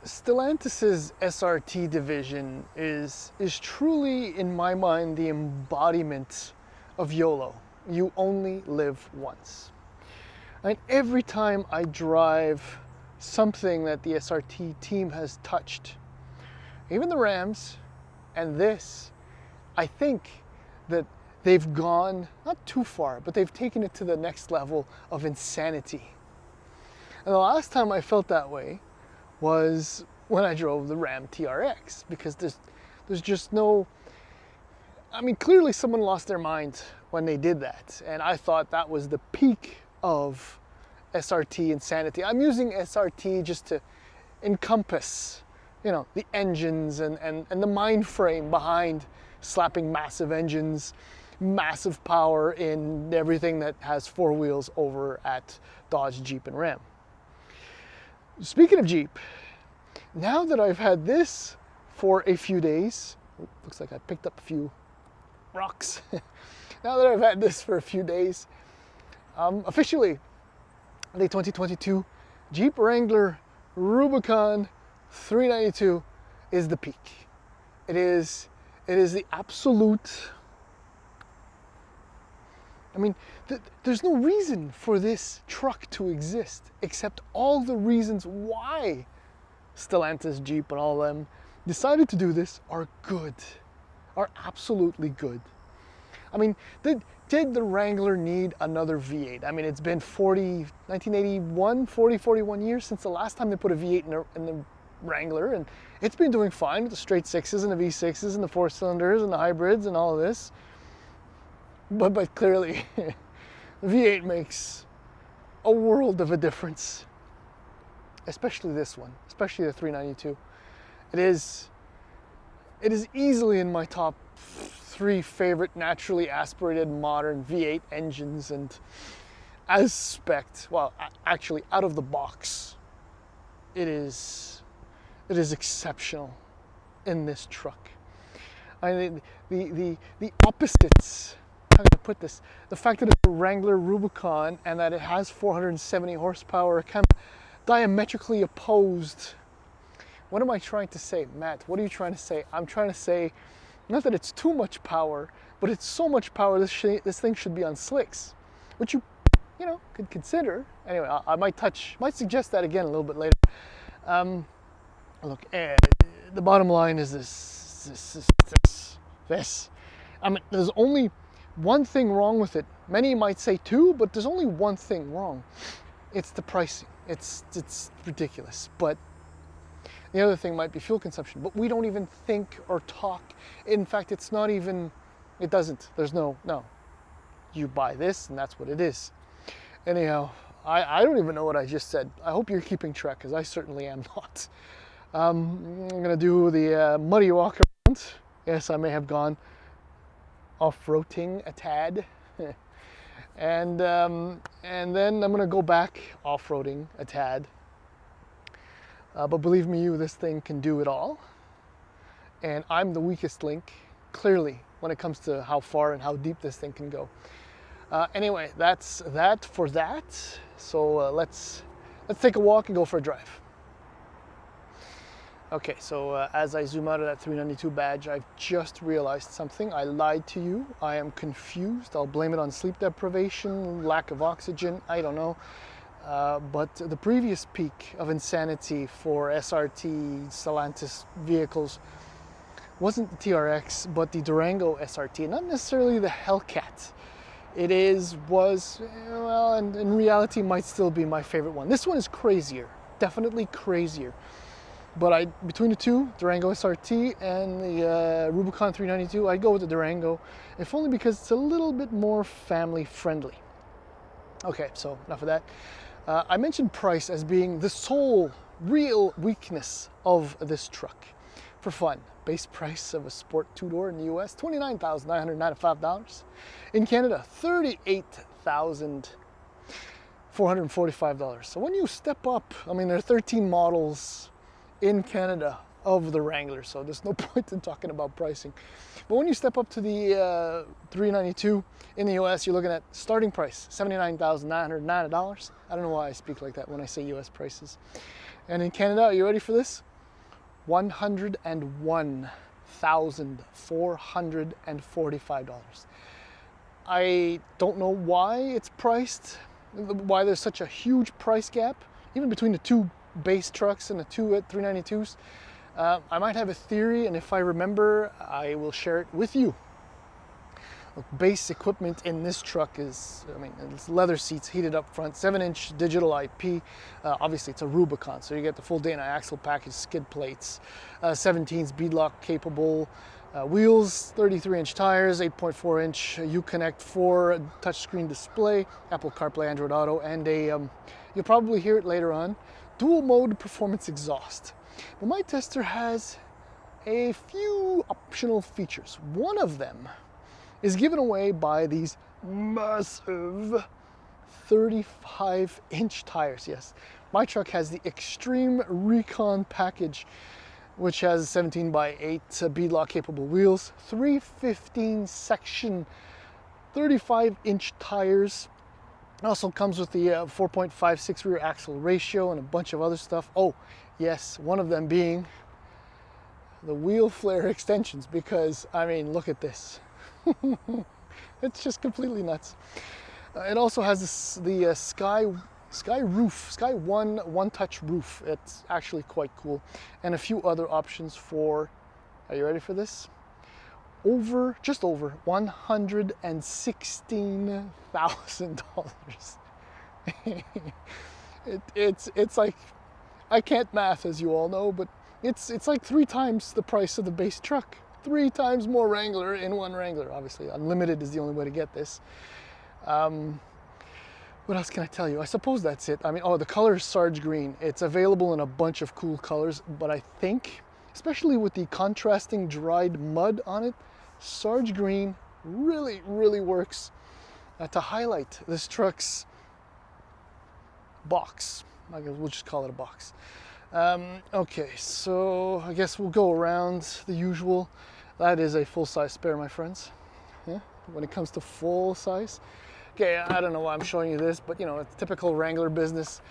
Stellantis's SRT division is truly, in my mind, the embodiment of YOLO. You only live once. And every time I drive something that the SRT team has touched, even the Rams and this, I think that they've gone not too far, but they've taken it to the next level of insanity. And the last time I felt that way was when I drove the Ram TRX, because there's just no, I mean, clearly someone lost their mind when they did that, and I thought that was the peak of SRT insanity. I'm using SRT just to encompass, you know, the engines and the mind frame behind slapping massive engines, massive power in everything that has four wheels over at Dodge, Jeep, and Ram. Speaking of Jeep, now that I've had this for a few days, looks like I picked up a few rocks. Now that I've had this for a few days, officially, the 2022 Jeep Wrangler Rubicon 392 is the peak. It is the absolute. I mean, there's no reason for this truck to exist except all the reasons why Stellantis, Jeep, and all of them decided to do this are good, are absolutely good. I mean, did the Wrangler need another V8? I mean, it's been 41 years since the last time they put a V8 in the Wrangler, and it's been doing fine with the straight sixes and the V6s and the four cylinders and the hybrids and all of this. But clearly, the V8 makes a world of a difference, especially this one, especially the 392. It is easily in my top 3 favorite naturally aspirated modern V8 engines, and as spec'd, well, actually out of the box, it is exceptional in this truck. I mean, the opposites. How can I put this? The fact that it's a Wrangler Rubicon and that it has 470 horsepower are kind of diametrically opposed. What am I trying to say, Matt? What are you trying to say? I'm trying to say, not that it's too much power, but it's so much power this thing should be on slicks, which you know, could consider. Anyway, I might suggest that again a little bit later. Look, the bottom line is this. I mean, there's only one thing wrong with it. Many might say two, but there's only one thing wrong. It's the pricing. It's ridiculous. But the other thing might be fuel consumption. But we don't even think or talk. In fact, it's not even, it doesn't. There's no. You buy this and that's what it is. Anyhow, I don't even know what I just said. I hope you're keeping track, because I certainly am not. I'm going to do the muddy walk around. Yes, I may have gone off-roading a tad, and then I'm going to go back off-roading a tad. But believe me, this thing can do it all, and I'm the weakest link, clearly, when it comes to how far and how deep this thing can go. Anyway, that's that for that. So let's take a walk and go for a drive. Okay, so as I zoom out of that 392 badge, I've just realized something. I lied to you. I am confused. I'll blame it on sleep deprivation, lack of oxygen, I don't know. But the previous peak of insanity for SRT Stellantis vehicles wasn't the TRX, but the Durango SRT, not necessarily the Hellcat. It was, well, and in reality might still be my favorite one. This one is crazier, definitely crazier. But between the two, Durango SRT and the Rubicon 392, I'd go with the Durango, if only because it's a little bit more family friendly. Okay, so enough of that. I mentioned price as being the sole real weakness of this truck. For fun, base price of a sport two-door in the US, $29,995. In Canada, $38,445. So when you step up, I mean, there are 13 models in Canada of the Wrangler, so there's no point in talking about pricing. But when you step up to the 392 in the US, you're looking at starting price, $79,990. I don't know why I speak like that when I say US prices. And in Canada, are you ready for this? $101,445. I don't know why it's priced, why there's such a huge price gap, even between the two base trucks and the two 392s. I might have a theory, and if I remember, I will share it with you. Look, base equipment in this truck is, it's leather seats, heated up front, 7-inch digital IP. Obviously, it's a Rubicon, so you get the full Dana axle package, skid plates, 17s beadlock capable, wheels, 33-inch tires, 8.4-inch Uconnect 4 touchscreen display, Apple CarPlay, Android Auto, and a, you'll probably hear it later on, dual mode performance exhaust. But my tester has a few optional features. One of them is given away by these massive 35-inch tires. Yes, my truck has the Extreme Recon package, which has 17 by 8 beadlock capable wheels, 315 section 35-inch tires. It also comes with the 4.56 rear axle ratio and a bunch of other stuff. Oh, yes, one of them being the wheel flare extensions, because, look at this. It's just completely nuts. It also has the Sky One touch roof. It's actually quite cool. And a few other options for, are you ready for this? Just over $116,000. It's like, I can't math, as you all know, but it's like 3 times the price of the base truck. 3 times more Wrangler in one Wrangler. Obviously, unlimited is the only way to get this. What else can I tell you? I suppose that's it. The color is Sarge Green. It's available in a bunch of cool colors, but I think, especially with the contrasting dried mud on it, Sarge Green really, really works to highlight this truck's box. I guess we'll just call it a box. Okay, so I guess we'll go around the usual. That is a full-size spare, my friends. Yeah, when it comes to full size. Okay, I don't know why I'm showing you this, but it's typical Wrangler business.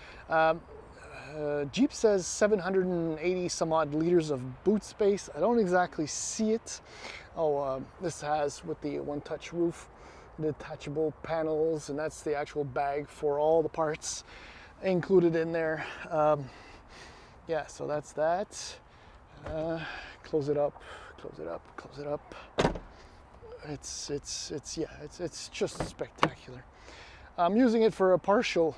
Jeep says 780 some odd liters of boot space. I don't exactly see it. This has, with the one-touch roof, the detachable panels, and that's the actual bag for all the parts included in there. Yeah, so that's that. Close it up, close it up, close it up. It's just spectacular. I'm using it for a partial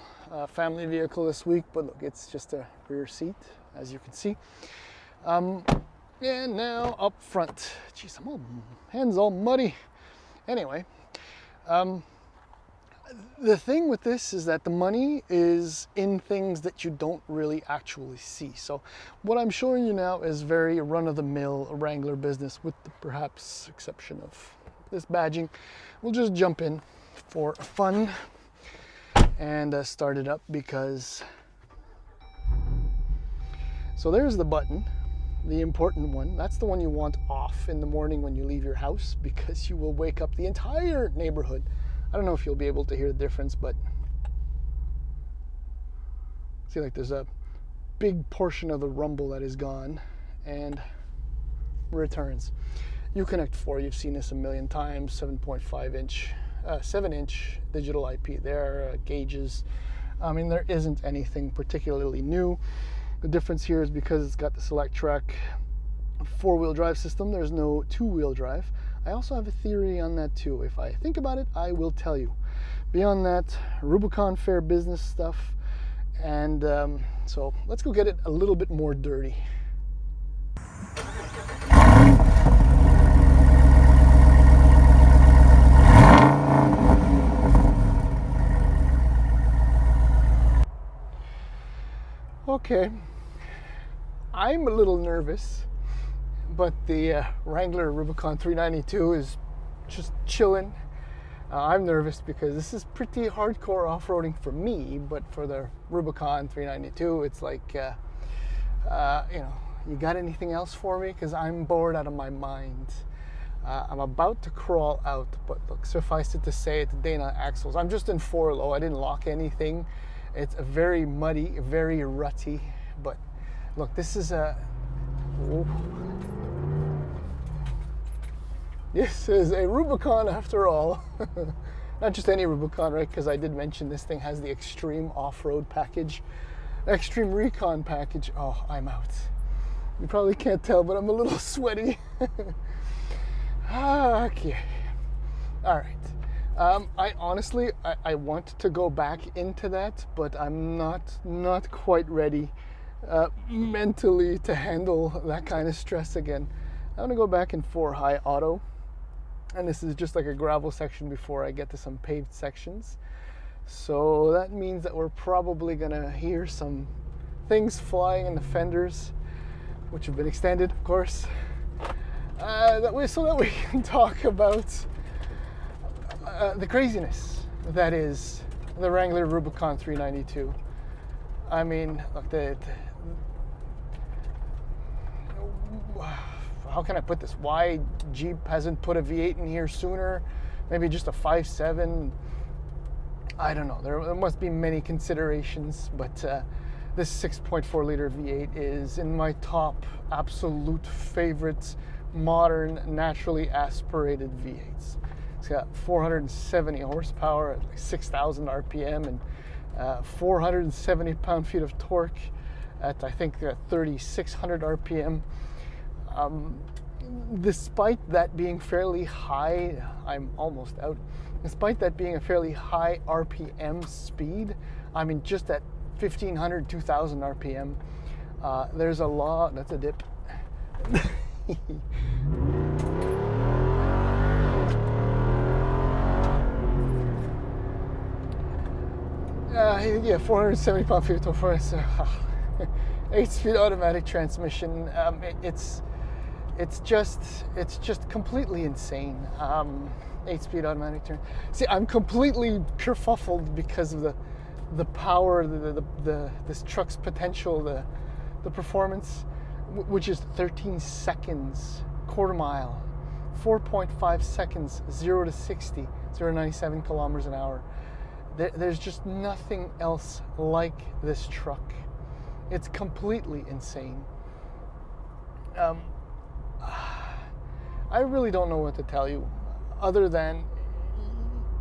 family vehicle this week, but look, it's just a rear seat, as you can see. And now up front. Jeez, hands all muddy. Anyway, the thing with this is that the money is in things that you don't really actually see. So what I'm showing you now is very run-of-the-mill Wrangler business, with the perhaps exception of this badging. We'll just jump in for fun and start it up, because so there's the button, the important one. That's the one you want off in the morning when you leave your house, because you will wake up the entire neighborhood. I don't know if you'll be able to hear the difference, but see, like, there's a big portion of the rumble that is gone and returns. Uconnect 4, you've seen this a million times. 7.5-inch, 7-inch digital IP there, gauges. There isn't anything particularly new. The difference here is because it's got this Electrac 4-wheel drive system, there's no 2-wheel drive. I also have a theory on that too. If I think about it, I will tell you. Beyond that, Rubicon fair business stuff. And so let's go get it a little bit more dirty. Okay, I'm a little nervous, but the Wrangler Rubicon 392 is just chilling. I'm nervous because this is pretty hardcore off-roading for me, but for the Rubicon 392, it's like, you got anything else for me? Because I'm bored out of my mind. I'm about to crawl out, but look, suffice it to say, the Dana axles, I'm just in 4-low. I didn't lock anything. It's very muddy, very rutty, but look, this is a Ooh. This is a Rubicon after all. Not just any Rubicon, right? Because I did mention this thing has the extreme off-road package, extreme recon package. Oh, I'm out. You probably can't tell, but I'm a little sweaty. Okay. All right. I honestly, I want to go back into that, but I'm not quite ready mentally to handle that kind of stress again. I'm gonna go back in 4 high auto. And this is just like a gravel section before I get to some paved sections. So that means that we're probably gonna hear some things flying in the fenders, which have been extended, of course. So that we can talk about the craziness that is the Wrangler Rubicon 392. I mean, look, how can I put this? Why Jeep hasn't put a V8 in here sooner? Maybe just a 5.7. I don't know. There must be many considerations, but this 6.4 liter V8 is in my top absolute favorite modern naturally aspirated V8s. It's got 470 horsepower at like 6,000 RPM and 470 pound-feet of torque at I think 3,600 RPM. Despite that being fairly high, I'm almost out. Despite that being a fairly high RPM speed, I mean just at 1,500, 2,000 RPM, there's a lot. That's a dip. Yeah, 470 pound-feet of torque. 8-speed automatic transmission. It's just completely insane. 8-speed automatic turn. See, I'm completely kerfuffled because of the power, this truck's potential, the performance, which is 13 seconds, quarter mile, 4.5 seconds, 0 to 60, 0 to 97 kilometers an hour. There's just nothing else like this truck. It's completely insane. I really don't know what to tell you, other than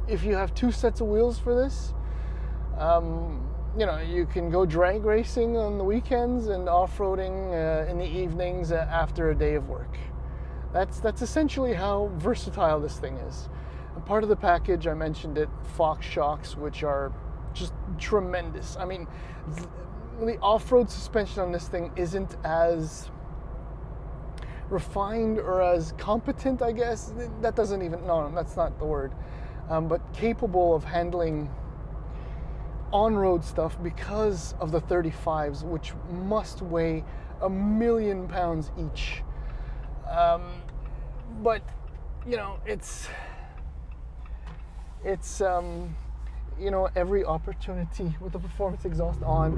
if you have 2 sets of wheels for this, you know, you can go drag racing on the weekends and off-roading in the evenings after a day of work. That's essentially how versatile this thing is. And part of the package, I mentioned it, Fox shocks, which are just tremendous. I mean, the off-road suspension on this thing isn't as refined or as competent, I guess. That doesn't even, no, that's not the word. But capable of handling on-road stuff because of the 35s, which must weigh 1,000,000 pounds each. But, you know, it's you know, every opportunity with the performance exhaust on.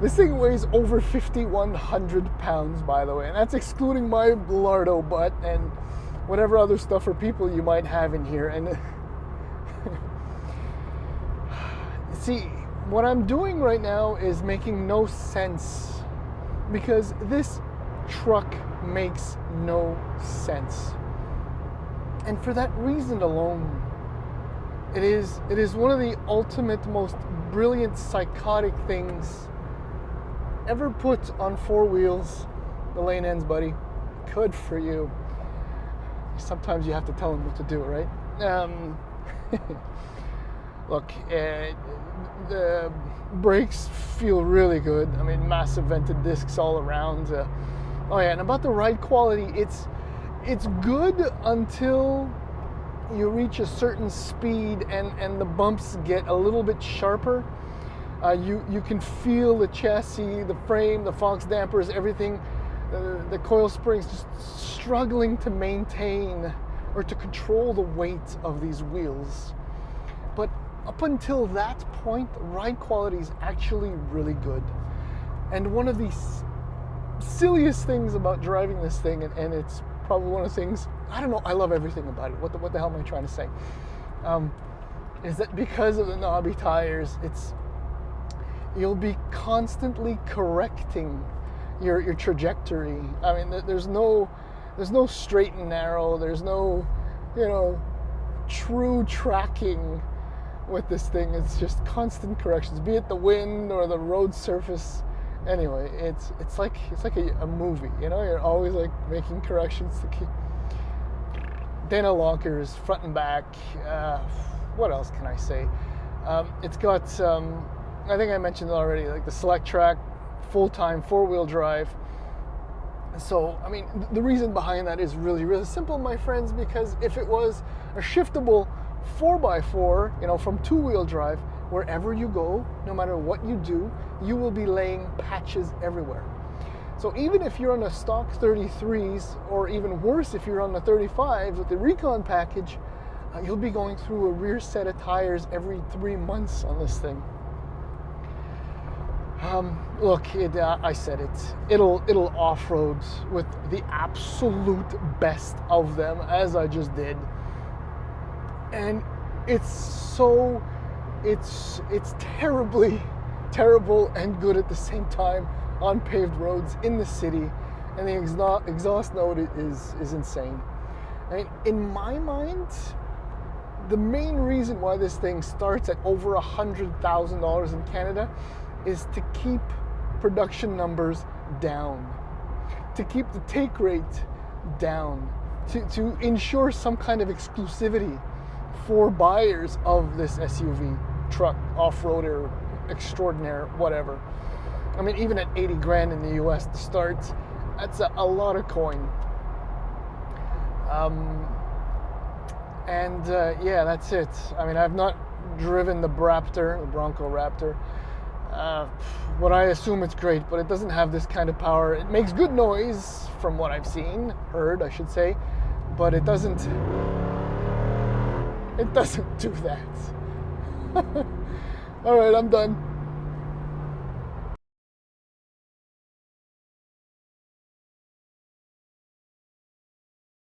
This thing weighs over 5,100 pounds, by the way, and that's excluding my lardo butt and whatever other stuff or people you might have in here. And see, what I'm doing right now is making no sense, because this truck makes no sense. And for that reason alone, it is one of the ultimate, most brilliant, psychotic things ever put on 4 wheels. The lane ends, buddy. Good for you. Sometimes you have to tell them what to do, right? Look, the brakes feel really good. I mean, massive vented discs all around. Oh yeah, and about the ride quality, it's good until you reach a certain speed and the bumps get a little bit sharper. You can feel the chassis, the frame, the Fox dampers, everything, the coil springs just struggling to maintain or to control the weight of these wheels. But up until that point, ride quality is actually really good. And one of the silliest things about driving this thing, and it's probably one of the things, I don't know, I love everything about it. What the hell am I trying to say? Is that because of the knobby tires, you'll be constantly correcting your trajectory. I mean, there's no straight and narrow. There's no, true tracking with this thing. It's just constant corrections, be it the wind or the road surface. Anyway, it's like a movie. You're always like making corrections to keep. Dana lockers, front and back. What else can I say? It's got, I think I mentioned it already, like the Select Track, full-time 4-wheel drive. So, I mean, the reason behind that is really, really simple, my friends, because if it was a shiftable 4x4, from 2-wheel drive, wherever you go, no matter what you do, you will be laying patches everywhere. So even if you're on the stock 33s, or even worse, if you're on the 35s with the Recon package, you'll be going through a rear set of tires every 3 months on this thing. Look, I said it. It'll off-road with the absolute best of them, as I just did. And it's terribly terrible and good at the same time on paved roads in the city, and the exhaust note is insane. I mean, in my mind, the main reason why this thing starts at over $100,000 in Canada is to keep production numbers down, to keep the take rate down, to ensure some kind of exclusivity for buyers of this SUV, truck, off-roader, extraordinaire, whatever. I mean, even at 80 grand in the US to start, that's a lot of coin. Yeah, that's it. I mean, I've not driven the Raptor, the Bronco Raptor. What I assume it's great, but it doesn't have this kind of power. It makes good noise from what I've heard, I should say, but it doesn't do that. All right, I'm done.